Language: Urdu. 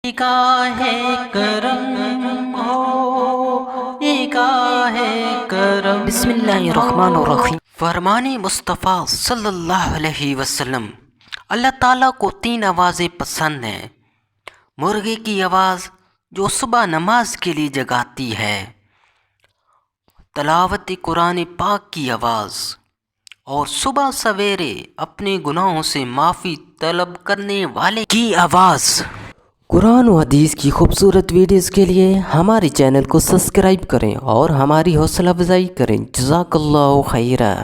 نگاہ کرم ہو، نگاہ کرم۔ بسم اللہ الرحمن الرحیم۔ فرمان مصطفیٰ صلی اللہ علیہ وسلم، اللہ تعالیٰ کو 3 آوازیں پسند ہیں: مرغے کی آواز جو صبح نماز کے لیے جگاتی ہے، تلاوت قرآن پاک کی آواز، اور صبح سویرے اپنے گناہوں سے معافی طلب کرنے والے کی آواز۔ قرآن و حدیث کی خوبصورت ویڈیوز کے لیے ہمارے چینل کو سبسکرائب کریں اور ہماری حوصلہ افزائی کریں۔ جزاک اللہ خیرہ۔